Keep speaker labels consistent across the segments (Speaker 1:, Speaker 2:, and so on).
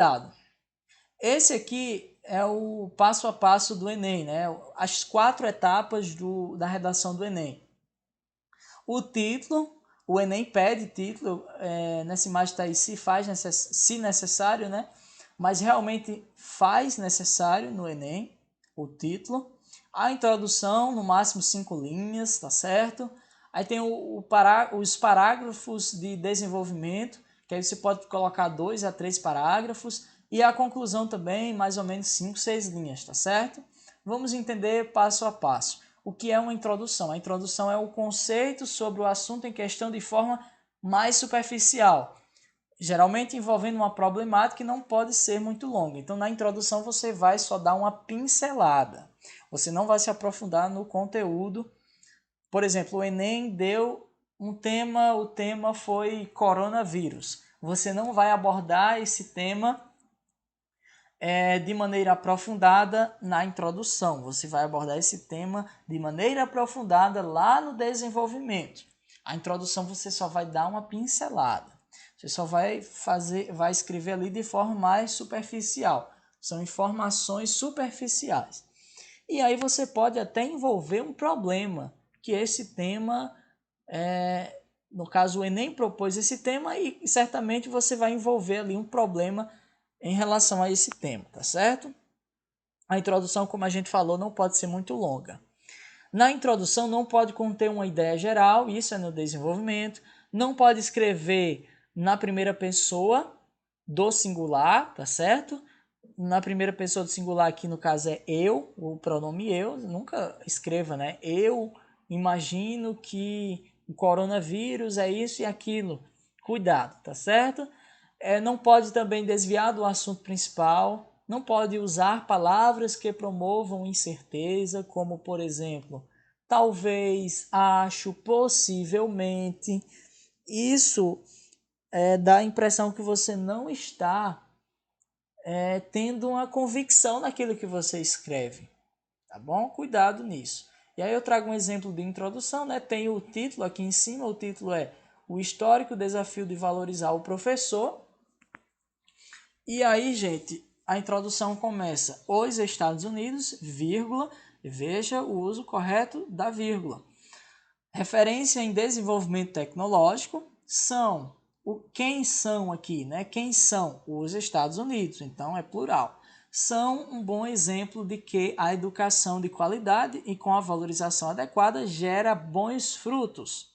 Speaker 1: Cuidado. Esse aqui é o passo a passo do Enem, né? As 4 etapas da redação do Enem. O título, o Enem pede título, nessa imagem está aí se necessário, né? Mas realmente faz necessário no Enem o título. A introdução, no máximo 5 linhas, tá certo? Aí tem os parágrafos de desenvolvimento, que aí você pode colocar 2 a 3 parágrafos. E a conclusão também, mais ou menos 5, 6 linhas, tá certo? Vamos entender passo a passo. O que é uma introdução? A introdução é o conceito sobre o assunto em questão de forma mais superficial, geralmente envolvendo uma problemática que não pode ser muito longa. Então, na introdução, você vai só dar uma pincelada. Você não vai se aprofundar no conteúdo. Por exemplo, o Enem deu um tema, o tema foi coronavírus. Você não vai abordar esse tema de maneira aprofundada na introdução. Você vai abordar esse tema de maneira aprofundada lá no desenvolvimento. A introdução você só vai dar uma pincelada. Você só vai escrever ali de forma mais superficial. São informações superficiais. E aí você pode até envolver um problema, que esse tema, no caso o Enem propôs esse tema e certamente você vai envolver ali um problema em relação a esse tema, tá certo? A introdução, como a gente falou, não pode ser muito longa. Na introdução não pode conter uma ideia geral, isso é no desenvolvimento, não pode escrever na primeira pessoa do singular, tá certo? Na primeira pessoa do singular aqui no caso é eu, o pronome eu, nunca escreva, né? Eu imagino que o coronavírus é isso e aquilo. Cuidado, tá certo? Não pode também desviar do assunto principal, não pode usar palavras que promovam incerteza, como por exemplo, talvez, acho, possivelmente. Isso dá a impressão que você não está tendo uma convicção naquilo que você escreve, tá bom? Cuidado nisso. E aí eu trago um exemplo de introdução, né? Tem o título aqui em cima, o título é O Histórico Desafio de Valorizar o Professor. E aí, gente, a introdução começa: os Estados Unidos, vírgula, veja o uso correto da vírgula. Referência em desenvolvimento tecnológico são, quem são aqui, né? Quem são? Os Estados Unidos, então é plural. São um bom exemplo de que a educação de qualidade e com a valorização adequada gera bons frutos.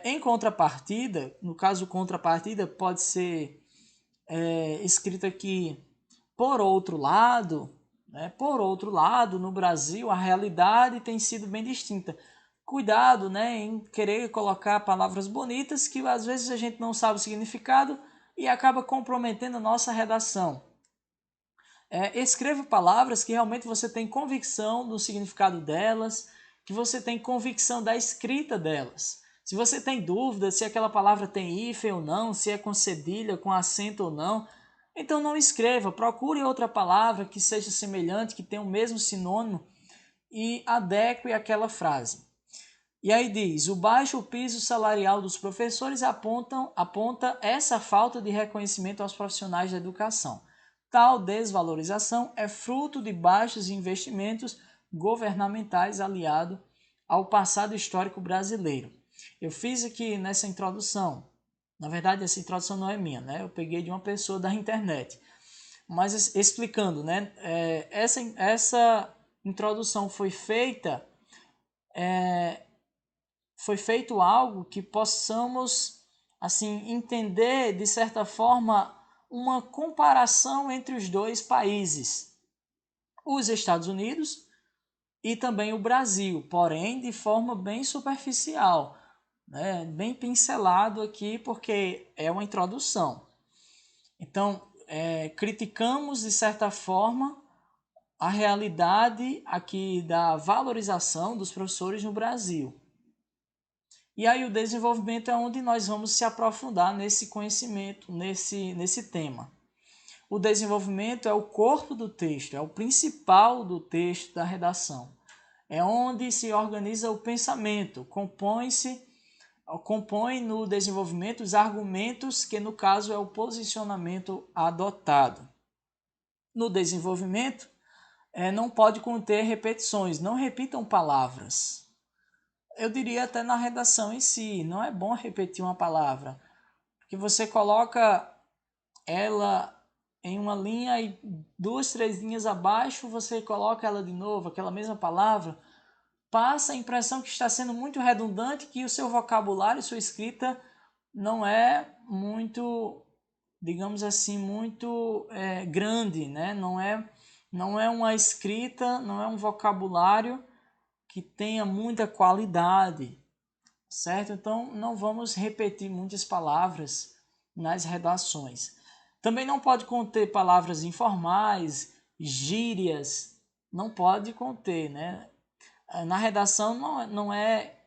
Speaker 1: Em contrapartida, no caso contrapartida pode ser escrito aqui, por outro lado, né? Por outro lado, no Brasil a realidade tem sido bem distinta. Cuidado, né, em querer colocar palavras bonitas que às vezes a gente não sabe o significado e acaba comprometendo a nossa redação. Escreva palavras que realmente você tem convicção do significado delas, que você tem convicção da escrita delas. Se você tem dúvida se aquela palavra tem hífen ou não, se é com cedilha, com acento ou não, então não escreva. Procure outra palavra que seja semelhante, que tenha o mesmo sinônimo e adeque àquela frase. E aí diz, o baixo piso salarial dos professores aponta essa falta de reconhecimento aos profissionais da educação. Tal desvalorização é fruto de baixos investimentos governamentais aliado ao passado histórico brasileiro. Eu fiz aqui nessa introdução, na verdade essa introdução não é minha, né? Eu peguei de uma pessoa da internet, mas explicando, né? Essa introdução foi feito algo que possamos assim entender de certa forma uma comparação entre os dois países, os Estados Unidos e também o Brasil, porém de forma bem superficial, né? Bem pincelado aqui porque é uma introdução. Então, criticamos de certa forma a realidade aqui da valorização dos professores no Brasil. E aí o desenvolvimento é onde nós vamos se aprofundar nesse conhecimento, nesse tema. O desenvolvimento é o corpo do texto, é o principal do texto da redação. É onde se organiza o pensamento, compõe-se compõe no desenvolvimento os argumentos que, no caso, é o posicionamento adotado. No desenvolvimento, não pode conter repetições, não repitam palavras. Eu diria até na redação em si, não é bom repetir uma palavra, porque você coloca ela em uma linha e 2, 3 linhas abaixo você coloca ela de novo, aquela mesma palavra, passa a impressão que está sendo muito redundante, que o seu vocabulário, sua escrita não é muito, digamos assim, muito grande, né? Não é uma escrita, não é um vocabulário que tenha muita qualidade, certo? Então não vamos repetir muitas palavras nas redações. Também não pode conter palavras informais, gírias, não pode conter, né? Na redação não é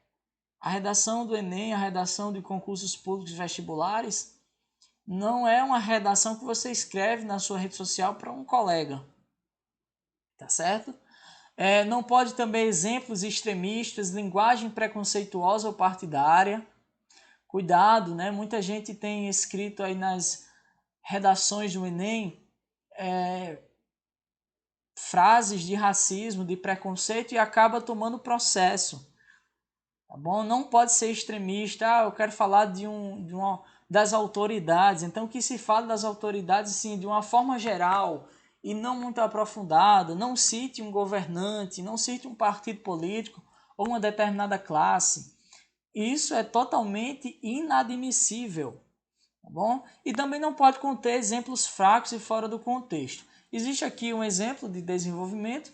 Speaker 1: a redação do Enem, a redação de concursos públicos vestibulares, não é uma redação que você escreve na sua rede social para um colega, tá certo? Não pode também exemplos extremistas, linguagem preconceituosa ou partidária. Cuidado, né? Muita gente tem escrito aí nas redações do Enem frases de racismo, de preconceito e acaba tomando processo. Tá bom? Não pode ser extremista. Eu quero falar das autoridades. Então, que se fale das autoridades sim, de uma forma geral e não muito aprofundada. Não cite um governante, não cite um partido político ou uma determinada classe. Isso é totalmente inadmissível. Tá bom? E também não pode conter exemplos fracos e fora do contexto. Existe aqui um exemplo de desenvolvimento,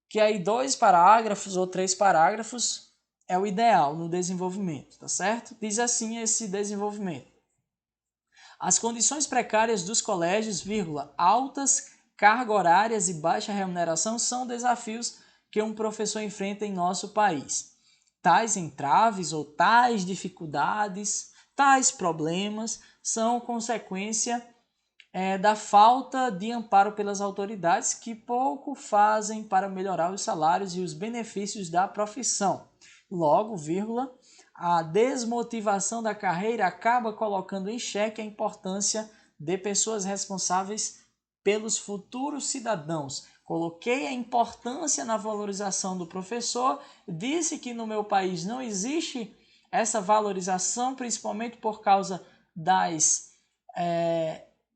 Speaker 1: que aí 2 parágrafos ou 3 parágrafos é o ideal no desenvolvimento, tá certo? Diz assim esse desenvolvimento. As condições precárias dos colégios, vírgula, altas cargas horárias e baixa remuneração são desafios que um professor enfrenta em nosso país. Tais entraves ou tais dificuldades, tais problemas são consequência da falta de amparo pelas autoridades que pouco fazem para melhorar os salários e os benefícios da profissão. Logo, vírgula, a desmotivação da carreira acaba colocando em xeque a importância de pessoas responsáveis pelos futuros cidadãos. Coloquei a importância na valorização do professor, disse que no meu país não existe essa valorização, principalmente por causa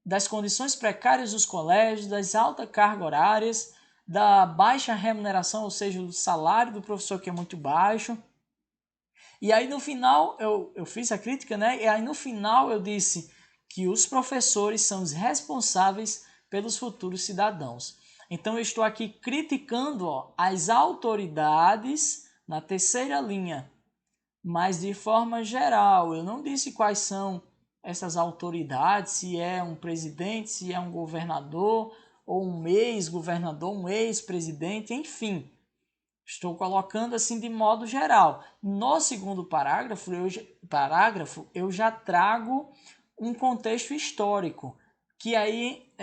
Speaker 1: das condições precárias dos colégios, das altas cargas horárias, da baixa remuneração, ou seja, o salário do professor que é muito baixo. E aí no final eu fiz a crítica, né? E aí no final eu disse que os professores são os responsáveis pelos futuros cidadãos. Então eu estou aqui criticando as autoridades na terceira linha, mas de forma geral. Eu não disse quais são essas autoridades, se é um presidente, se é um governador, ou um ex-governador, um ex-presidente, enfim. Estou colocando assim de modo geral. No segundo parágrafo, eu já trago um contexto histórico, que aí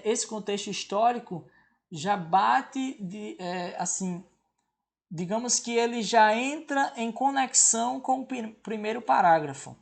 Speaker 1: esse contexto histórico já bate assim, digamos que ele já entra em conexão com o primeiro parágrafo.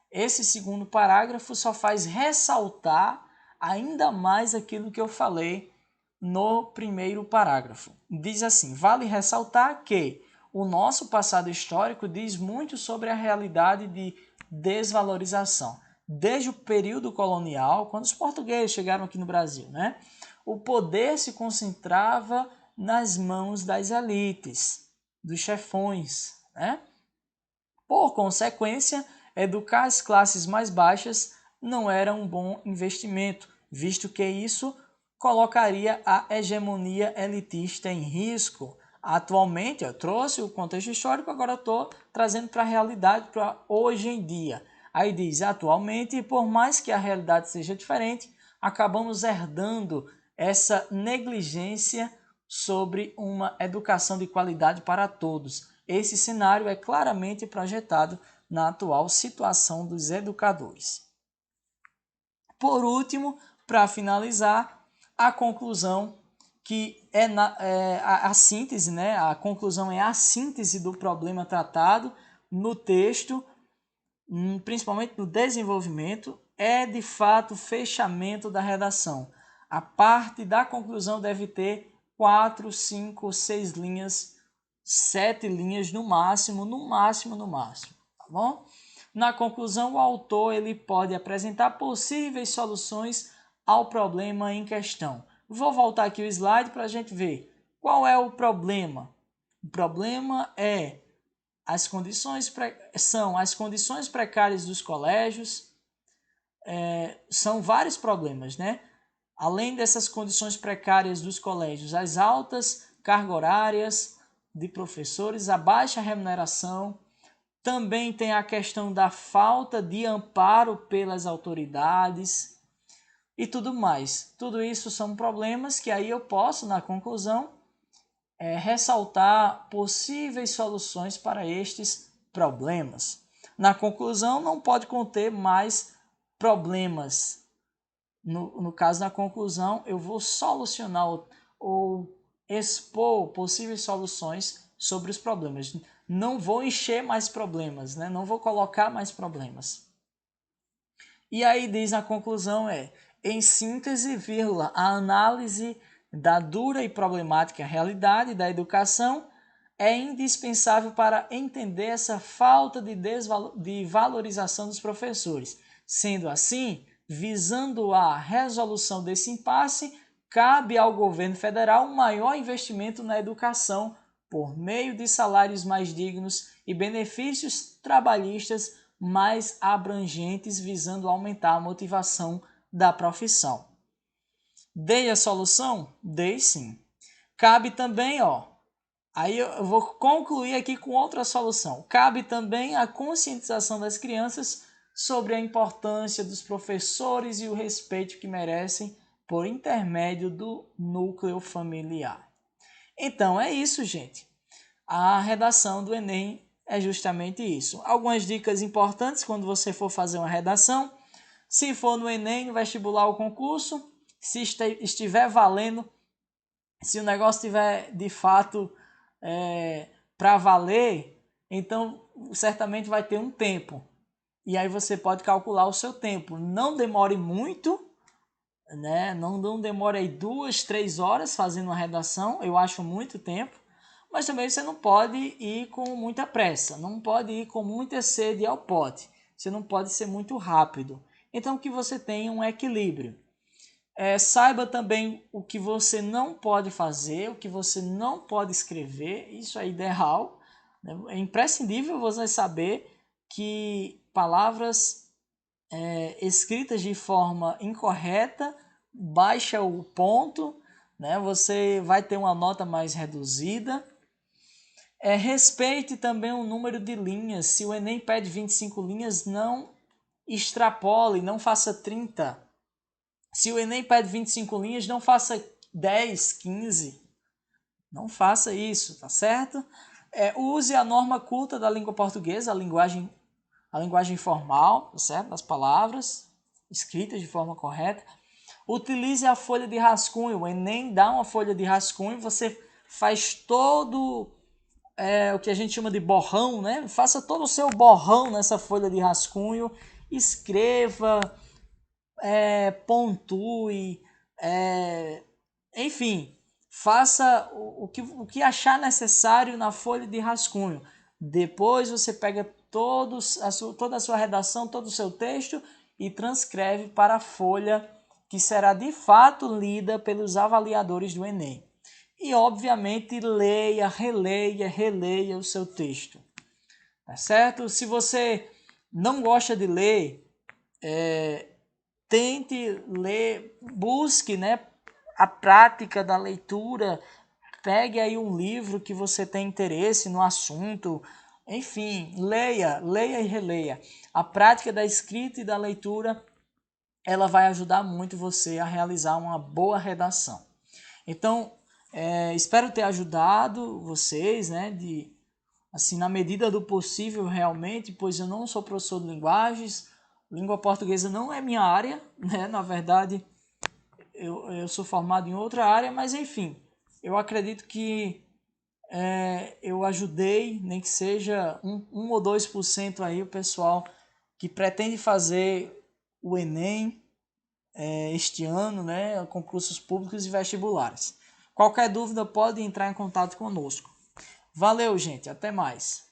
Speaker 1: Esse segundo parágrafo só faz ressaltar ainda mais aquilo que eu falei no primeiro parágrafo. Diz assim: vale ressaltar que o nosso passado histórico diz muito sobre a realidade de desvalorização. Desde o período colonial, quando os portugueses chegaram aqui no Brasil, né? O poder se concentrava nas mãos das elites, dos chefões, né? Por consequência, educar as classes mais baixas não era um bom investimento, visto que isso colocaria a hegemonia elitista em risco. Atualmente, eu trouxe o contexto histórico, agora estou trazendo para a realidade, para hoje em dia. Aí diz, atualmente, por mais que a realidade seja diferente, acabamos herdando essa negligência sobre uma educação de qualidade para todos. Esse cenário é claramente projetado na atual situação dos educadores. Por último, para finalizar, a conclusão que a síntese, né? A conclusão é a síntese do problema tratado no texto principalmente no desenvolvimento, é de fato o fechamento da redação. A parte da conclusão deve ter 4, 5, 6 linhas, 7 linhas no máximo, tá bom? Na conclusão, o autor ele pode apresentar possíveis soluções ao problema em questão. Vou voltar aqui o slide para a gente ver qual é o problema. O problema são as condições precárias dos colégios, são vários problemas, né? Além dessas condições precárias dos colégios, as altas cargas horárias de professores, a baixa remuneração, também tem a questão da falta de amparo pelas autoridades e tudo mais. Tudo isso são problemas que aí eu posso, na conclusão, ressaltar possíveis soluções para estes problemas. Na conclusão, não pode conter mais problemas. No caso da conclusão, eu vou solucionar ou expor possíveis soluções sobre os problemas. Não vou encher mais problemas, né? Não vou colocar mais problemas. E aí diz a conclusão em síntese, vírgula, a análise da dura e problemática realidade da educação é indispensável para entender essa falta de valorização dos professores. Sendo assim, visando a resolução desse impasse, cabe ao governo federal um maior investimento na educação por meio de salários mais dignos e benefícios trabalhistas mais abrangentes, visando aumentar a motivação da profissão. Dei a solução? Dei sim. Cabe também, aí eu vou concluir aqui com outra solução. Cabe também a conscientização das crianças sobre a importância dos professores e o respeito que merecem por intermédio do núcleo familiar. Então é isso, gente. A redação do Enem é justamente isso. Algumas dicas importantes quando você for fazer uma redação. Se for no Enem, no vestibular ou concurso, se estiver valendo, se o negócio estiver de fato para valer, então certamente vai ter um tempo. E aí você pode calcular o seu tempo. Não demore muito, né? Não demore aí 2, 3 horas fazendo uma redação, eu acho muito tempo. Mas também você não pode ir com muita pressa, não pode ir com muita sede ao pote. Você não pode ser muito rápido. Então que você tenha um equilíbrio. Saiba também o que você não pode fazer, o que você não pode escrever, isso é ideal. Né? É imprescindível você saber que palavras escritas de forma incorreta baixa o ponto, né? Você vai ter uma nota mais reduzida. Respeite também o número de linhas. Se o Enem pede 25 linhas, não extrapole, não faça 30. Se o Enem pede 25 linhas, não faça 10, 15. Não faça isso, tá certo? Use a norma culta da língua portuguesa, a linguagem formal, tá certo? Das palavras escritas de forma correta. Utilize a folha de rascunho. O Enem dá uma folha de rascunho, você faz todo o que a gente chama de borrão, né? Faça todo o seu borrão nessa folha de rascunho, escreva, pontue, enfim, faça o que achar necessário na folha de rascunho. Depois você pega toda a sua redação, todo o seu texto e transcreve para a folha que será de fato lida pelos avaliadores do Enem. E, obviamente, leia, releia o seu texto. Tá certo? Se você não gosta de ler, tente ler, busque, né, a prática da leitura, pegue aí um livro que você tem interesse no assunto, enfim, leia e releia. A prática da escrita e da leitura, ela vai ajudar muito você a realizar uma boa redação. Então, espero ter ajudado vocês, né, assim, na medida do possível realmente, pois eu não sou professor de linguagens, língua portuguesa não é minha área, né, na verdade eu sou formado em outra área, mas enfim, eu acredito que eu ajudei, nem que seja 1 ou 2% aí o pessoal que pretende fazer o Enem este ano, né, concursos públicos e vestibulares. Qualquer dúvida pode entrar em contato conosco. Valeu, gente, até mais.